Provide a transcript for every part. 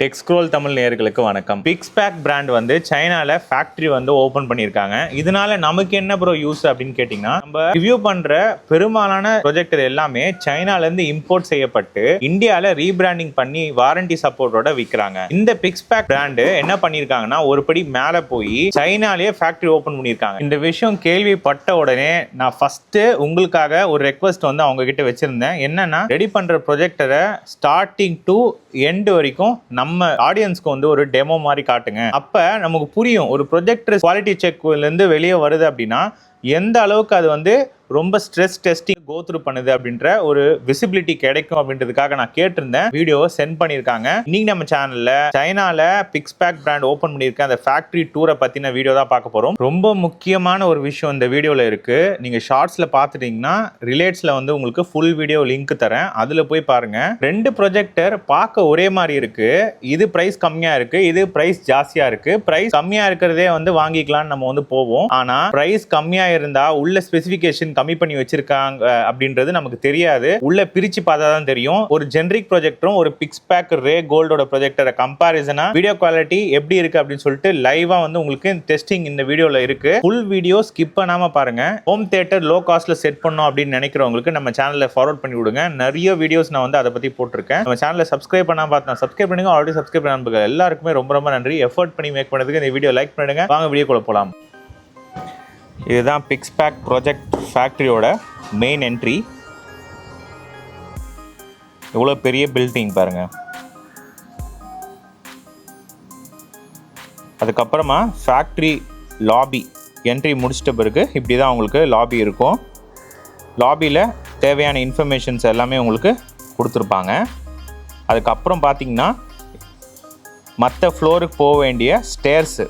டெக்ஸ்க்ரோல் தமிழ் நேயர்களுக்கு வணக்கம். பிக்ஸ்பேக் பிராண்ட் வந்து சைனால ஃபேக்டரி வந்து ஓபன் பண்ணியிருக்காங்க. இதனால நமக்கு என்ன ப்ரோ யூஸ் அப்படின்னு கேட்டிங்கன்னா, நம்ம ரிவ்யூ பண்ற பெரும்பாலான ப்ரொஜெக்டர் எல்லாமே சைனால இருந்து இம்போர்ட் செய்யப்பட்டு இந்தியால ரீபிராண்டிங் பண்ணி வாரண்டி சப்போர்ட்டோட விற்கிறாங்க. இந்த பிக்ஸ்பேக் பிராண்ட் என்ன பண்ணியிருக்காங்கன்னா, ஒரு படி மேல போய் சைனாலேயே ஃபேக்டரி ஓபன் பண்ணியிருக்காங்க. இந்த விஷயம் கேள்விப்பட்ட உடனே நான் ஃபர்ஸ்ட் உங்களுக்காக ஒரு ரெக்வஸ்ட் வந்து அவங்க கிட்ட வச்சிருந்தேன். என்னன்னா, ரெடி பண்ற ப்ரொஜெக்டரை ஸ்டார்டிங் டு எண்ட் வரைக்கும் நம்ம ஆடியன்ஸ்க்கு வந்து ஒரு டெமோ மாதிரி காட்டுங்க. அப்ப நமக்கு புரியும் ஒரு ப்ரொஜெக்டர் குவாலிட்டி செக்ல இருந்து வெளியே வருது அப்படின்னா எந்த அளவுக்கு அது வந்து ரொம்ப ஸ்ட்ரெஸ் டெஸ்டிங் கோ த்ரூ பண்ணுது அப்படின்ற ஒரு விசிபிலிட்டி கிடைக்கும் அப்படின்றதுக்காக நான் கேட்டிருந்தேன். வீடியோ சென்ட் பண்ணியிருக்காங்க. இன்னைக்கு நம்ம சேனல்ல சைனால பிக்ஸ்பேக் பிராண்ட் ஓபன் பண்ணியிருக்க அந்த ஃபேக்டரி டூரை பத்தின வீடியோ தான் பார்க்க போறோம். ரொம்ப முக்கியமான ஒரு விஷயம் இந்த வீடியோல இருக்கு. நீங்க ஷார்ட்ஸ்ல பார்த்துட்டீங்கன்னா ரிலேட்ஸ்ல வந்து உங்களுக்கு ஃபுல் வீடியோ லிங்க் தரேன். அதுல போய் பாருங்க. ரெண்டு ப்ரொஜெக்டர் பார்க்க ஒரே மாதிரி இருக்கு. இது பிரைஸ் கம்மியா இருக்கு, இது பிரைஸ் ஜாஸ்தியா இருக்கு. பிரைஸ் கம்மியா இருக்கிறதே வந்து வாங்கிக்கலாம்னு நம்ம வந்து போவோம். ஆனா பிரைஸ் கம்மியா இருந்தா உள்ள ஸ்பெசிஃபிகேஷன் கம்மி பண்ணி வச்சிருக்காங்க அப்படின்றது நமக்கு தெரியாது. உள்ள பிரிச்சு பார்த்தா தான் தெரியும். ஒரு ஜெனரிக் ப்ரொஜெக்டரும் ஒரு பிக்ஸ்பேக் ரே கோல்டோட ப்ரொஜெக்டரை கம்பேரிசனா வீடியோ குவாலிட்டி எப்படி இருக்கு அப்படின்னு சொல்லிட்டு லைவா வந்து உங்களுக்கு டெஸ்டிங் இந்த வீடியோல இருக்கு. ஃபுல் வீடியோ ஸ்கிப் பண்ணாம பாருங்க. ஹோம் தியேட்டர் லோ காஸ்ட்ல செட் பண்ணோம் அப்படின்னு நினைக்கிறவங்களுக்கு நம்ம சேனல்ல ஃபார்வர்ட் பண்ணி விடுங்க. நிறைய வீடியோஸ் நான் வந்து அதை பத்தி போட்டிருக்கேன். நம்ம சேனலை சப்ஸ்கிரைப் பண்ணாம பார்த்தா சப்ஸ்கிரைப் பண்ணுங்க. ஆல்ரெடி சப்ஸ்கிரைப் பண்ண நண்பர்கள் எல்லாருக்குமே ரொம்ப ரொம்ப நன்றி. எஃபர்ட் பண்ணி மேக் பண்ணதுக்கு இந்த வீடியோ லைக் பண்ணுங்க. வாங்க வீடியோக்குள்ள போலாம். இதுதான் பிக்ஸ்பேக் ப்ராஜெக்ட் ஃபேக்டரியோட மெயின் என்ட்ரி. இவ்வளோ பெரிய பில்டிங் பாருங்க. அதுக்கப்புறமா ஃபேக்டரி லாபி என்ட்ரி முடிச்சிட்ட பிறகு இப்படி தான் உங்களுக்கு லாபி இருக்கும். லாபியில் தேவையான இன்ஃபர்மேஷன்ஸ் எல்லாமே உங்களுக்கு கொடுத்துருப்பாங்க. அதுக்கப்புறம் பார்த்தீங்கன்னா மற்ற ஃப்ளோருக்கு போக வேண்டிய ஸ்டேர்ஸு,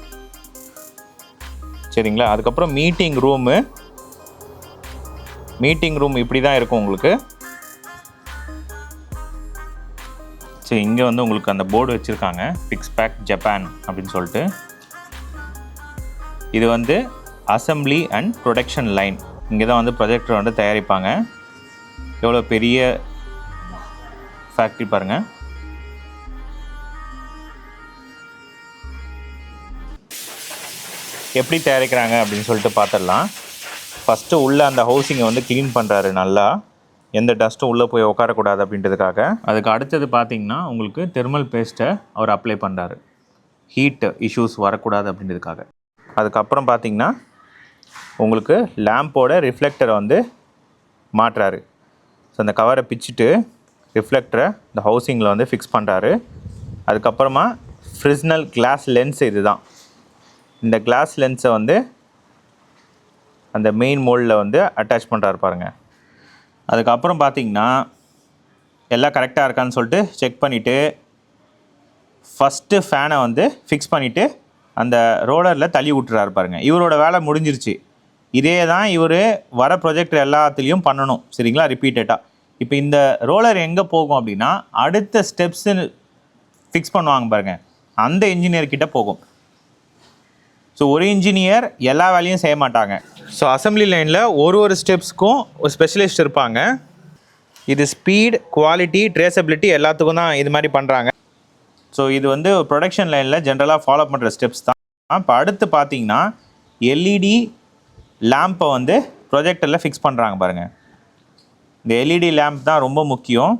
சரிங்களா. அதுக்கப்புறம் மீட்டிங் ரூம் இப்படி தான் இருக்கும் உங்களுக்கு. சரி, இங்கே வந்து உங்களுக்கு அந்த போர்டு வச்சுருக்காங்க பிக்ஸ்பேக் ஜப்பான் அப்படின்னு சொல்லிட்டு. இது வந்து அசம்பிளி அண்ட் ப்ரொடக்ஷன் லைன். இங்கே தான் வந்து ப்ரொஜெக்டர் வந்து தயாரிப்பாங்க. எவ்வளோ பெரிய ஃபேக்ட்ரி பாருங்கள். எப்படி தயாரிக்கிறாங்க அப்படின்னு சொல்லிட்டு பார்த்துடலாம். ஃபஸ்ட்டு உள்ளே அந்த ஹவுசிங்கை வந்து க்ளீன் பண்ணுறாரு நல்லா, எந்த டஸ்ட்டும் உள்ளே போய் உட்காரக்கூடாது அப்படின்றதுக்காக. அதுக்கு அடுத்தது பார்த்தீங்கன்னா உங்களுக்கு தெர்மல் பேஸ்ட்டை அவர் அப்ளை பண்ணுறாரு, ஹீட் இஷ்யூஸ் வரக்கூடாது அப்படின்றதுக்காக. அதுக்கப்புறம் பார்த்தீங்கன்னா உங்களுக்கு லேம்போட ரிஃப்ளெக்டரை வந்து மாட்டுறாரு. ஸோ அந்த கவரை பிச்சுட்டு ரிஃப்ளெக்டரை இந்த ஹவுசிங்கில் வந்து ஃபிக்ஸ் பண்ணுறாரு. அதுக்கப்புறமா ஃப்ரிஸ்னல் கிளாஸ் லென்ஸ் இது தான். இந்த கிளாஸ் லென்ஸை வந்து அந்த மெயின் மோல்டில் வந்து அட்டாச் பண்ணுறாரு பாருங்கள். அதுக்கப்புறம் பார்த்தீங்கன்னா எல்லாம் கரெக்டாக இருக்கான்னு சொல்லிட்டு செக் பண்ணிவிட்டு ஃபஸ்ட்டு ஃபேனை வந்து ஃபிக்ஸ் பண்ணிவிட்டு அந்த ரோலரில் தள்ளி விட்டுறாரு பாருங்கள். இவரோட வேலை முடிஞ்சிருச்சு. இதே தான் இவர் வர ப்ரொஜெக்டர் எல்லாத்துலேயும் பண்ணணும், சரிங்களா, ரிப்பீட்டடாக. இப்போ இந்த ரோலர் எங்கே போகும் அப்படின்னா அடுத்த ஸ்டெப்ஸு ஃபிக்ஸ் பண்ணுவாங்க பாருங்கள், அந்த இன்ஜினியர்கிட்ட போகும். ஸோ ஒரு இன்ஜினியர் எல்லா வேலையும் செய்ய மாட்டாங்க. ஸோ அசம்பிளி லைனில் ஒரு ஸ்டெப்ஸ்க்கும் ஒரு ஸ்பெஷலிஸ்ட் இருப்பாங்க. இது ஸ்பீட், குவாலிட்டி, ட்ரேசபிலிட்டி எல்லாத்துக்கும் தான் இது மாதிரி பண்ணுறாங்க. ஸோ இது வந்து ப்ரொடக்ஷன் லைனில் ஜென்ரலாக ஃபாலோ பண்ணுற ஸ்டெப்ஸ் தான். இப்போ அடுத்து பார்த்தீங்கன்னா எல்இடி லேம்பை வந்து ப்ரொஜெக்டரில் ஃபிக்ஸ் பண்ணுறாங்க பாருங்கள். இந்த எல்இடி லேம்ப் தான் ரொம்ப முக்கியம்.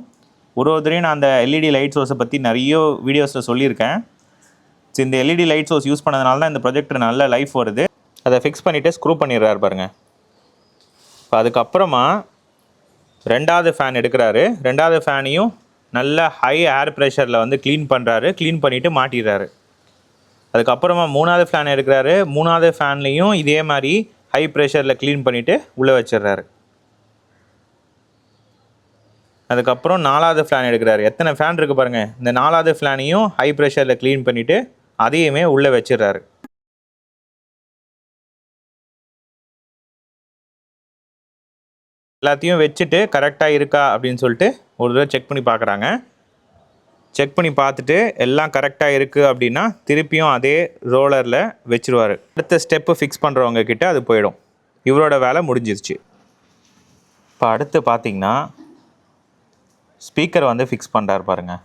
ஒரு தடவையும் நான் அந்த எல்இடி லைட் சோர்ஸை பற்றி நிறைய வீடியோஸில் சொல்லியிருக்கேன். ஸோ இந்த எல்இடி லைட் சோர்ஸ் யூஸ் பண்ணதுனால தான் இந்த ப்ரொஜெக்டர் நல்ல லைஃப் வருது. அதை ஃபிக்ஸ் பண்ணிவிட்டு ஸ்க்ரூ பண்ணிடுறாரு பாருங்கள். இப்போ அதுக்கப்புறமா ரெண்டாவது ஃபேன் எடுக்கிறாரு. ரெண்டாவது ஃபேனையும் நல்ல ஹை ஏர் ப்ரெஷரில் வந்து க்ளீன் பண்ணுறாரு. க்ளீன் பண்ணிவிட்டு மாட்டிடுறாரு. அதுக்கப்புறமா மூணாவது ஃபேன் எடுக்கிறாரு. மூணாவது ஃபேன்லேயும் இதே மாதிரி ஹை ப்ரெஷரில் க்ளீன் பண்ணிவிட்டு உள்ளே வச்சிடுறாரு. அதுக்கப்புறம் நாலாவது ஃபேன் எடுக்கிறாரு. எத்தனை ஃபேன் இருக்குது பாருங்கள். இந்த நாலாவது ஃபேனையும் ஹை ப்ரெஷரில் க்ளீன் பண்ணிவிட்டு அதையுமே உள்ளே வச்சிடுறாரு. எல்லாத்தையும் வச்சுட்டு கரெக்டாக இருக்கா அப்படின்னு சொல்லிட்டு ஒரு தடவை செக் பண்ணி பார்க்குறாங்க. செக் பண்ணி பார்த்துட்டு எல்லாம் கரெக்டாக இருக்குது அப்படின்னா திருப்பியும் அதே ரோலரில் வச்சுருவார். அடுத்த ஸ்டெப்பு ஃபிக்ஸ் பண்ணுறவங்க கிட்ட அது போயிடும். இவரோட வேலை முடிஞ்சிருச்சு. இப்போ அடுத்து பார்த்திங்கன்னா ஸ்பீக்கர் வந்து ஃபிக்ஸ் பண்ணுறாரு பாருங்கள்.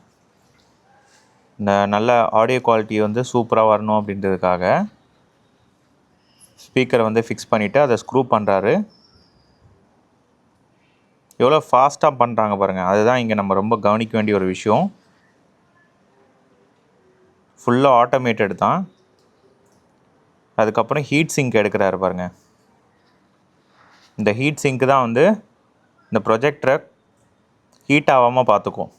இந்த நல்ல ஆடியோ குவாலிட்டி வந்து சூப்பராக வரணும் அப்படின்றதுக்காக ஸ்பீக்கரை வந்து ஃபிக்ஸ் பண்ணிவிட்டு அதை ஸ்க்ரூ பண்ணுறாரு. எவ்வளோ ஃபாஸ்ட்டாக பண்ணுறாங்க பாருங்கள், அதுதான் இங்கே நம்ம ரொம்ப கவனிக்க வேண்டிய ஒரு விஷயம். ஃபுல்லாக ஆட்டோமேட்டட் தான். அதுக்கப்புறம் ஹீட் சிங்க் எடுக்கிறாரு பாருங்கள். இந்த ஹீட் சிங்க் தான் வந்து இந்த ப்ரொஜெக்டரை ஹீட் ஆகாமல் பார்த்துக்கும்.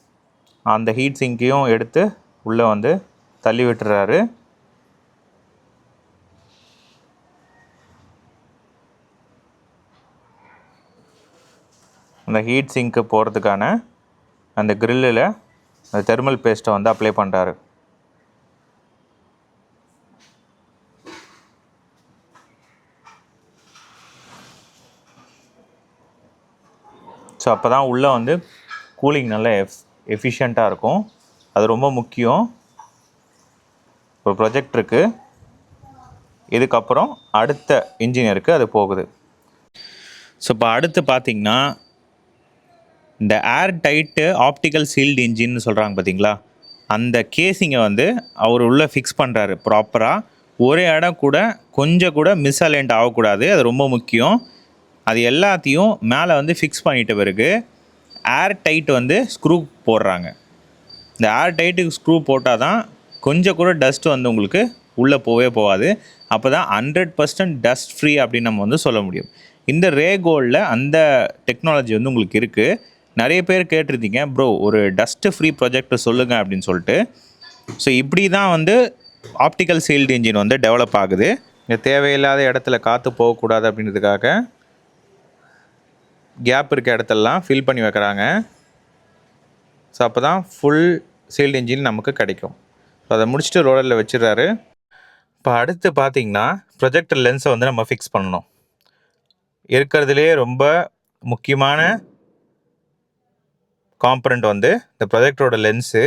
அந்த ஹீட் சிங்க்கையும் எடுத்து உள்ளே வந்து தள்ளி விட்டுறாரு. அந்த ஹீட் சிங்க்கு போகிறதுக்கான அந்த கிரில்லில் அந்த தெர்மல் பேஸ்ட்டை வந்து அப்ளை பண்ணுறாரு. ஸோ அப்போ தான் உள்ளே வந்து கூலிங் நல்லா எஃபிஷியண்ட்டாக இருக்கும். அது ரொம்ப முக்கியம் ஒரு ப்ரொஜெக்டருக்கு. இதுக்கப்புறம் அடுத்த இன்ஜினியருக்கு அது போகுது. ஸோ இப்போ அடுத்து பார்த்திங்கன்னா இந்த ஏர் டைட்டு ஆப்டிக்கல் சீல்டு இன்ஜின்னு சொல்கிறாங்க பார்த்தீங்களா, அந்த கேஸிங்கை வந்து அவர் உள்ளே ஃபிக்ஸ் பண்ணுறாரு ப்ராப்பராக. ஒரே இடம் கூட கொஞ்சம் கூட மிஸ் அலைன்ட் ஆகக்கூடாது, அது ரொம்ப முக்கியம். அது எல்லாத்தையும் மேலே வந்து ஃபிக்ஸ் பண்ணிட்ட பிறகு ஏர் டைட் வந்து ஸ்க்ரூ போடுறாங்க. இந்த ஏர் டைட்டுக்கு ஸ்க்ரூ போட்டால் தான் கொஞ்சம் கூட டஸ்ட்டு வந்து உங்களுக்கு உள்ளே போகாது. அப்போ தான் 100% டஸ்ட் ஃப்ரீ அப்படின்னு நம்ம வந்து சொல்ல முடியும். இந்த ரே கோல்டில் அந்த டெக்னாலஜி வந்து உங்களுக்கு இருக்குது. நிறைய பேர் கேட்டிருந்தீங்க, ப்ரோ ஒரு டஸ்ட்டு ஃப்ரீ ப்ராஜெக்ட் சொல்லுங்கள் அப்படின்னு சொல்லிட்டு. ஸோ இப்படி தான் வந்து ஆப்டிக்கல் சீல்டு இன்ஜின் வந்து டெவலப் ஆகுது. இங்கே தேவையில்லாத இடத்துல காற்று போகக்கூடாது அப்படின்றதுக்காக கேப் இருக்க இடத்தெல்லாம் ஃபில் பண்ணி வைக்கிறாங்க. ஸோ அப்போ தான் ஃபுல் சீல்டு இன்ஜின் நமக்கு கிடைக்கும். ஸோ அதை முடிச்சுட்டு ரோலரில் வச்சிடுறாரு. இப்போ அடுத்து பார்த்திங்கன்னா ப்ரொஜெக்டர் லென்ஸை வந்து நம்ம ஃபிக்ஸ் பண்ணணும். இருக்கிறதுலே ரொம்ப முக்கியமான காம்பனண்ட் வந்து இந்த ப்ரொஜெக்டரோட லென்ஸு.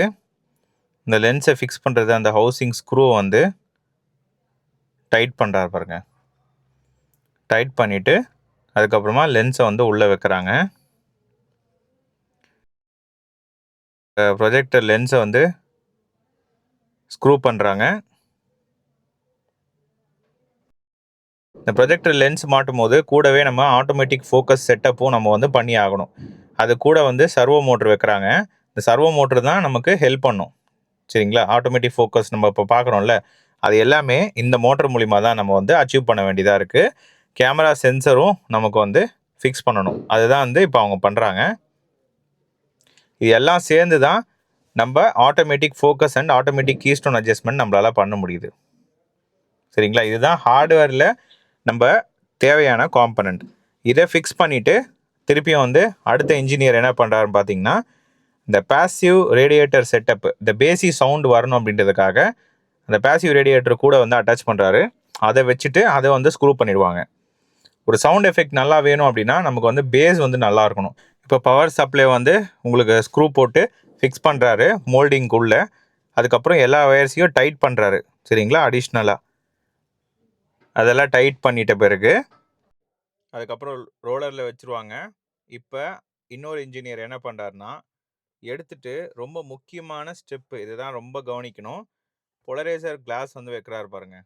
இந்த லென்ஸை ஃபிக்ஸ் பண்ணுறது அந்த ஹவுசிங் ஸ்க்ரூ வந்து டைட் பண்ணுறாரு பாருங்க. டைட் பண்ணிவிட்டு அதுக்கப்புறமா லென்ஸை வந்து உள்ளே வைக்கிறாங்க. ப்ரொஜெக்டர் லென்ஸை வந்து ஸ்க்ரூ பண்ணுறாங்க. இந்த ப்ரொஜெக்டர் லென்ஸ் மாட்டும் போது கூடவே நம்ம ஆட்டோமேட்டிக் ஃபோக்கஸ் செட்டப்பும் நம்ம வந்து பண்ணி ஆகணும். அது கூட வந்து சர்வோ மோட்ரு வைக்கிறாங்க. இந்த சர்வோ மோட்ரு தான் நமக்கு ஹெல்ப் பண்ணும், சரிங்களா? ஆட்டோமேட்டிக் ஃபோக்கஸ் நம்ம இப்போ பார்க்குறோம்ல, அது எல்லாமே இந்த மோட்டர் மூலிமா தான் நம்ம வந்து அச்சீவ் பண்ண வேண்டியதாக இருக்குது. கேமரா சென்சரும் நமக்கு வந்து ஃபிக்ஸ் பண்ணணும். அதுதான் வந்து இப்போ அவங்க பண்ணுறாங்க. இது எல்லாம் சேர்ந்து தான் நம்ம automatic focus and automatic keystone adjustment நம்மளால் பண்ண முடியுது, சரிங்களா? இதுதான் ஹார்ட்வேரில் நம்ம தேவையான காம்பனண்ட். இதை ஃபிக்ஸ் பண்ணிவிட்டு திருப்பியும் வந்து அடுத்த இன்ஜினியர் என்ன பண்ணுறாருன்னு பார்த்தீங்கன்னா, இந்த பேசிவ் ரேடியேட்டர் செட்டப், இந்த பேசி சவுண்டு வரணும் அப்படின்றதுக்காக அந்த பேசிவ் ரேடியேட்டர் கூட வந்து அட்டாச் பண்ணுறாரு. அதை வச்சுட்டு அதை வந்து ஸ்க்ரூ பண்ணிடுவாங்க. ஒரு சவுண்ட் எஃபெக்ட் நல்லா வேணும் அப்படின்னா நமக்கு வந்து பேஸ் வந்து நல்லா இருக்கணும். இப்போ பவர் சப்ளை வந்து உங்களுக்கு ஸ்க்ரூ போட்டு ஃபிக்ஸ் பண்ணுறாரு மோல்டிங்குள்ளே. அதுக்கப்புறம் எல்லா வயர்ஸையும் டைட் பண்ணுறாரு, சரிங்களா? அடிஷ்னலாக அதெல்லாம் டைட் பண்ணிட்ட பிறகு அதுக்கப்புறம் ரோலரில் வச்சுருவாங்க. இப்போ இன்னொரு இன்ஜினியர் என்ன பண்ணுறாருன்னா, எடுத்துட்டு ரொம்ப முக்கியமான ஸ்டெப்பு, இதுதான் ரொம்ப கவனிக்கணும், போலரைசர் கிளாஸ் வந்து வைக்கிறாரு பாருங்கள்.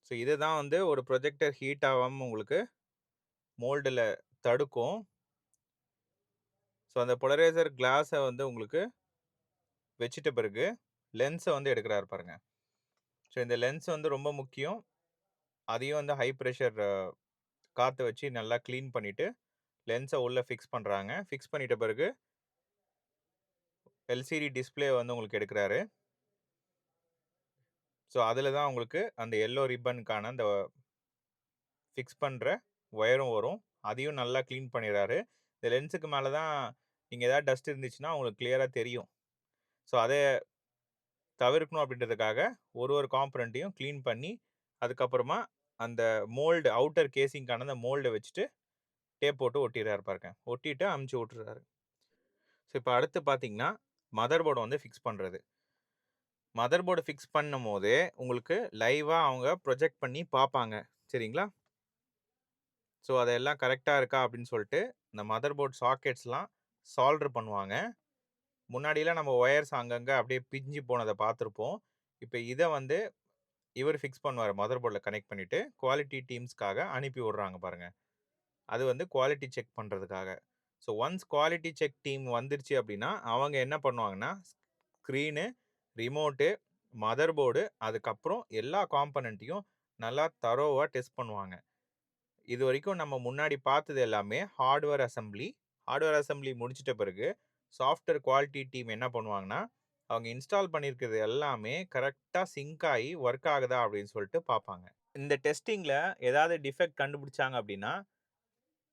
ஸோ இதுதான் வந்து ஒரு ப்ரொஜெக்டர் ஹீட் ஆகாமல் உங்களுக்கு மோல்டில் தடுக்கும். ஸோ அந்த போலரைசர் கிளாஸை வந்து உங்களுக்கு வச்சிட்ட பிறகு லென்ஸை வந்து எடுக்கிறாரு பாருங்கள். ஸோ இந்த லென்ஸ் வந்து ரொம்ப முக்கியம். அதையும் வந்து ஹை ப்ரெஷர் காற்று வச்சு நல்லா க்ளீன் பண்ணிவிட்டு லென்ஸை உள்ளே ஃபிக்ஸ் பண்ணுறாங்க. ஃபிக்ஸ் பண்ணிட்ட பிறகு எல்சிடி டிஸ்பிளே வந்து உங்களுக்கு எடுக்கிறாரு. ஸோ அதில் தான் உங்களுக்கு அந்த எல்லோ ரிப்பனுக்கான அந்த ஃபிக்ஸ் பண்ணுற ஒயரும் வரும். அதையும் நல்லா க்ளீன் பண்ணிடுறாரு. இந்த லென்ஸுக்கு மேலே தான் நீங்கள் எதாவது டஸ்ட் இருந்துச்சுன்னா உங்களுக்கு கிளியராக தெரியும். ஸோ அதை தவிர்க்கணும் அப்படின்றதுக்காக ஒரு காம்பனண்ட்டையும் க்ளீன் பண்ணி அதுக்கப்புறமா அந்த மோல்டு அவுட்டர் கேசிங்கான அந்த மோல்டை வச்சுட்டு டேப் போட்டு ஒட்டிடுறாரு பாருங்க. ஒட்டிட்டு அமுச்சு விட்டுறாரு. ஸோ இப்போ அடுத்து பார்த்தீங்கன்னா மதர் போர்டு வந்து ஃபிக்ஸ் பண்ணுறது. மதர் போர்டு ஃபிக்ஸ் பண்ணும் போதே உங்களுக்கு லைவாக அவங்க ப்ரொஜெக்ட் பண்ணி பார்ப்பாங்க, சரிங்களா? ஸோ அதெல்லாம் கரெக்டாக இருக்கா அப்படின்னு சொல்லிட்டு இந்த மதர் போர்ட் சாக்கெட்ஸ்லாம் சால்டர் பண்ணுவாங்க. முன்னாடிலாம் நம்ம ஒயர்ஸ் அங்கங்கே அப்படியே பிஞ்சு போனதை பார்த்துருப்போம். இப்போ இதை வந்து இவர் ஃபிக்ஸ் பண்ணுவார், மதர் போர்டில் கனெக்ட் பண்ணிவிட்டு குவாலிட்டி டீம்ஸ்க்காக அனுப்பி விட்றாங்க பாருங்கள். அது வந்து குவாலிட்டி செக் பண்ணுறதுக்காக. So once quality check team வந்துருச்சு அப்படின்னா அவங்க என்ன பண்ணுவாங்கன்னா ஸ்க்ரீனு, ரிமோட்டு, மதர் போர்டு, அதுக்கப்புறம் எல்லா காம்பனண்ட்டையும் நல்லா தரோவாக டெஸ்ட் பண்ணுவாங்க. இது வரைக்கும் நம்ம முன்னாடி பார்த்தது எல்லாமே ஹார்ட்வேர் அசம்பிளி. ஹார்ட்வேர் அசம்பிளி முடிச்சிட்ட பிறகு சாஃப்ட்வேர் குவாலிட்டி டீம் என்ன பண்ணுவாங்கன்னா அவங்க இன்ஸ்டால் பண்ணியிருக்கிறது எல்லாமே கரெக்டாக சிங்க் ஆகி ஒர்க் ஆகுதா அப்படின்னு சொல்லிட்டு பார்ப்பாங்க. இந்த டெஸ்டிங்கில் ஏதாவது டிஃபெக்ட் கண்டுபிடிச்சாங்க அப்படின்னா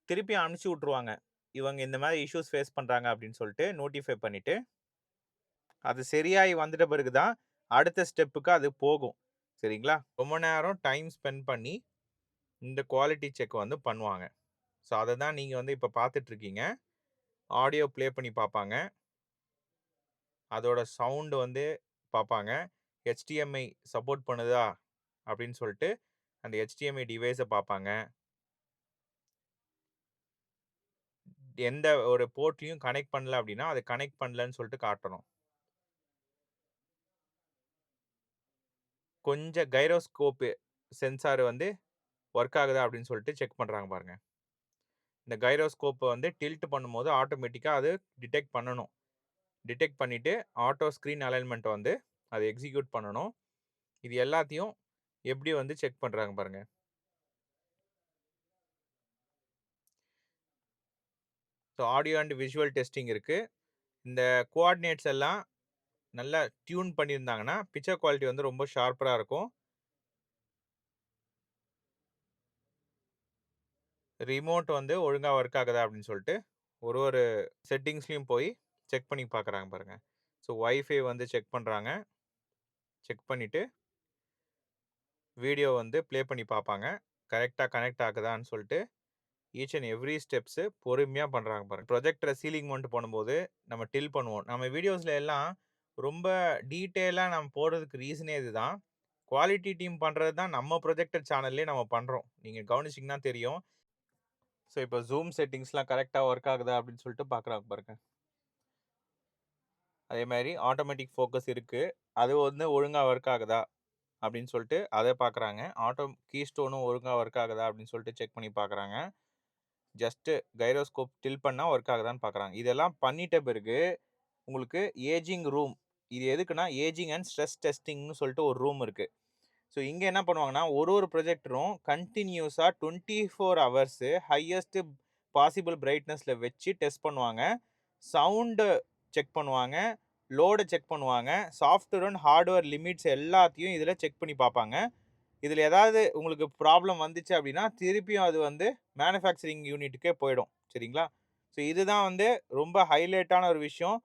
திருப்பி அனுப்பிச்சி விட்ருவாங்க. இவங்க இந்த மாதிரி இஷ்யூஸ் ஃபேஸ் பண்ணுறாங்க அப்படின்னு சொல்லிட்டு நோட்டிஃபை பண்ணிவிட்டு அது சரியாகி வந்துட்ட பிறகு தான் அடுத்த ஸ்டெப்புக்கு அது போகும். சரிங்களா? ரொம்ப நேரம் டைம் ஸ்பெண்ட் பண்ணி இந்த குவாலிட்டி செக் வந்து பண்ணுவாங்க. ஸோ அதை தான் நீங்கள் வந்து இப்போ பார்த்துட்ருக்கீங்க. ஆடியோ ப்ளே பண்ணி பார்ப்பாங்க, அதோட சவுண்டு வந்து பார்ப்பாங்க, HDMI சப்போர்ட் பண்ணுதா அப்படின்னு சொல்லிட்டு அந்த HDMI டிவைஸை பார்ப்பாங்க. எந்த ஒரு போர்ட்லையும் கனெக்ட் பண்ணல அப்படின்னா அது கனெக்ட் பண்ணலன்னு சொல்லிட்டு காட்டணும். கொஞ்சம் கைரோஸ்கோப்பு சென்சார் வந்து ஒர்க் ஆகுதா அப்படின்னு சொல்லிட்டு செக் பண்ணுறாங்க பாருங்கள். இந்த கைரோஸ்கோப்பை வந்து டில்ட் பண்ணும்போது ஆட்டோமேட்டிக்காக அது டிடெக்ட் பண்ணணும். டிடெக்ட் பண்ணிவிட்டு ஆட்டோ ஸ்க்ரீன் அலைன்மெண்ட்டை வந்து அதை எக்ஸிக்யூட் பண்ணணும். இது எல்லாத்தையும் எப்படி வந்து செக் பண்ணுறாங்க பாருங்கள். So audio and visual testing இருக்குது. இந்த கோஆர்டினேட்ஸ் எல்லாம் நல்லா டியூன் பண்ணியிருந்தாங்கன்னா பிக்சர் குவாலிட்டி வந்து ரொம்ப ஷார்ப்பராக இருக்கும். ரிமோட் வந்து ஒழுங்காக ஒர்க் ஆகுதா அப்படின்னு சொல்லிட்டு ஒரு செட்டிங்ஸ்லையும் போய் செக் பண்ணி பார்க்குறாங்க பாருங்கள். ஸோ வைஃபை வந்து செக் பண்ணுறாங்க. செக் பண்ணிவிட்டு வீடியோ வந்து ப்ளே பண்ணி பார்ப்பாங்க. கரெக்டாக கனெக்ட் ஆகுதான்னு சொல்லிட்டு ஈச் அண்ட் எவ்ரி ஸ்டெப்ஸு பொறுமையாக பண்ணுறாங்க பாருங்கள். ப்ரொஜெக்டரை சீலிங் மவுண்ட் பண்ணும்போது நம்ம டில் பண்ணுவோம். நம்ம வீடியோஸில் எல்லாம் ரொம்ப டீட்டெயிலாக நம்ம போடுறதுக்கு ரீசனே இதுதான். குவாலிட்டி டீம் பண்ணுறது தான் நம்ம ப்ரொஜெக்டர் சேனல்லே நம்ம பண்ணுறோம். நீங்கள் கவனிச்சிங்கன்னா தெரியும். ஸோ இப்போ ஜூம் செட்டிங்ஸ்லாம் கரெக்டாக ஒர்க் ஆகுதா அப்படின்னு சொல்லிட்டு பார்க்குறாங்க பாருங்கள். அதே மாதிரி ஆட்டோமேட்டிக் ஃபோக்கஸ் இருக்குது, அது வந்து ஒழுங்காக ஒர்க் ஆகுதா அப்படின்னு சொல்லிட்டு அதை பார்க்குறாங்க. ஆட்டோ கீஸ்டோனும் ஒழுங்காக ஒர்க் ஆகுதா அப்படின்னு சொல்லிட்டு செக் பண்ணி பார்க்குறாங்க. ஜஸ்ட்டு கைரோஸ்கோப் டில் பண்ணால் ஒர்க் ஆகுதான்னு பார்க்குறாங்க. இதெல்லாம் பண்ணிட்ட பிறகு உங்களுக்கு ஏஜிங் ரூம், இது எதுக்குன்னா ஏஜிங் அண்ட் ஸ்ட்ரெஸ் டெஸ்டிங்னு சொல்லிட்டு ஒரு ரூம் இருக்குது. ஸோ இங்கே என்ன பண்ணுவாங்கன்னா ஒரு ப்ரொஜெக்டரும் கண்டினியூஸாக 24 ஹவர்ஸு ஹையஸ்ட்டு பாசிபிள் பிரைட்னஸில் வச்சு டெஸ்ட் பண்ணுவாங்க. சவுண்டு செக் பண்ணுவாங்க, லோடை செக் பண்ணுவாங்க, சாஃப்ட்வேர் அண்ட் ஹார்ட்வேர் லிமிட்ஸ் எல்லாத்தையும் இதில் செக் பண்ணி பார்ப்பாங்க. இதில் ஏதாவது உங்களுக்கு ப்ராப்ளம் வந்துச்சு அப்படின்னா திருப்பியும் அது வந்து மேனுஃபேக்சரிங் யூனிட்டுக்கே போயிடும். சரிங்களா? ஸோ இதுதான் வந்து ரொம்ப ஹைலைட்டான ஒரு விஷயம்.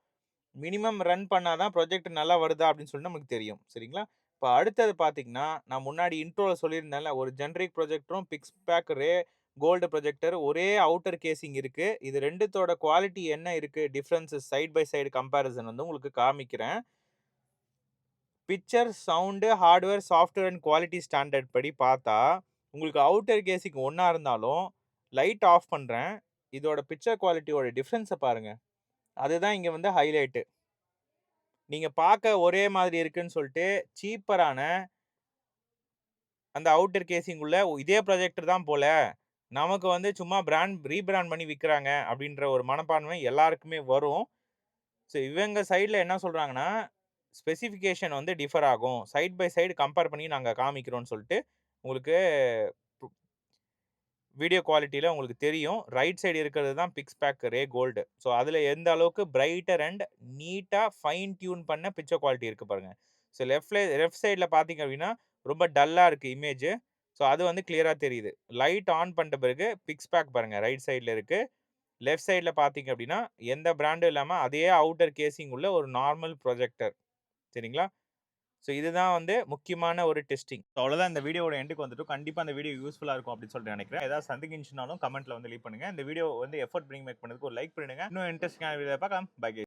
மினிமம் ரன் பண்ணால் தான் ப்ரொஜெக்ட் நல்லா வருதா அப்படின்னு சொல்லிட்டு நமக்கு தெரியும். சரிங்களா? இப்போ அடுத்தது பார்த்தீங்கன்னா நான் முன்னாடி இன்ட்ரோவில் சொல்லியிருந்தேன்ல, ஒரு ஜென்ரிக் ப்ரொஜெக்டரும் பிக்ஸ்பேக் ரே கோல்டு ப்ரொஜெக்டர் ஒரே அவுட்டர் கேசிங் இருக்குது. இது ரெண்டுத்தோட குவாலிட்டி என்ன இருக்குது, differences side by side comparison வந்து உங்களுக்கு காமிக்கிறேன். Picture, sound, hardware, software and quality standard படி பார்த்தா உங்களுக்கு அவுட்டர் கேசிங் ஒன்றா இருந்தாலும் லைட் ஆஃப் பண்ணுறேன், இதோட பிக்சர் குவாலிட்டியோட டிஃப்ரென்ஸை பாருங்கள். அதுதான் இங்கே வந்து ஹைலைட்டு. நீங்கள் பார்க்க ஒரே மாதிரி இருக்குன்னு சொல்லிட்டு சீப்பரான அந்த அவுட்டர் கேசிங் உள்ள இதே ப்ரொஜெக்டர் தான் போல, நமக்கு வந்து சும்மா ரீபிராண்ட் பண்ணி விற்கிறாங்க அப்படின்ற ஒரு மனப்பான்மை எல்லாருக்குமே வரும். ஸோ இவங்க சைடில் என்ன சொல்கிறாங்கன்னா ஸ்பெசிஃபிகேஷன் வந்து டிஃபர் ஆகும், சைட் பை சைடு கம்பேர் பண்ணி நாங்கள் காமிக்கிறோன்னு சொல்லிட்டு உங்களுக்கு வீடியோ குவாலிட்டியில் உங்களுக்கு தெரியும். ரைட் சைடு இருக்கிறது தான் பிக்ஸ்பேக் ரே கோல்டு. ஸோ அதில் எந்த அளவுக்கு பிரைட்டர் அண்ட் நீட்டாக ஃபைன் டியூன் பண்ண பிக்சர் குவாலிட்டி இருக்குது பாருங்கள். ஸோ லெஃப்ட் சைடில் பார்த்தீங்க அப்படின்னா ரொம்ப டல்லாக இருக்குது இமேஜ். ஸோ அது வந்து கிளியராக தெரியுது. லைட் ஆன் பண்ணிட்ட பிறகு பிக்ஸ்பேக் பாருங்கள் ரைட் சைடில் இருக்குது. லெஃப்ட் சைடில் பார்த்தீங்க அப்படின்னா எந்த பிராண்டும் இல்லாமல் அதே அவுட்டர் கேசிங் உள்ள ஒரு நார்மல் ப்ரொஜெக்டர். சரிங்களா? ஸோ இதுதான் வந்து முக்கியமான ஒரு டெஸ்டிங். அவ்வளோதான், இந்த வீடியோட எண்டுக்கு வந்துட்டு கண்டிப்பாக அந்த வீடியோ யூஸ்ஃபுல்லாக இருக்கும் அப்படின்னு சொல்லிட்டு நினைக்கிறேன். ஏதாவது சந்தேகிச்சுனாலும் கமெண்ட்டில் வந்து லீவ் பண்ணுங்கள். இந்த வீடியோ வந்து எஃபர்ட் மேக் பண்ணதுக்கு ஒரு லைக் பண்ணிடுங்க. இன்னும் இன்ட்ரெஸ்டிங்கான வீடியோ பார்க்கலாம். பை.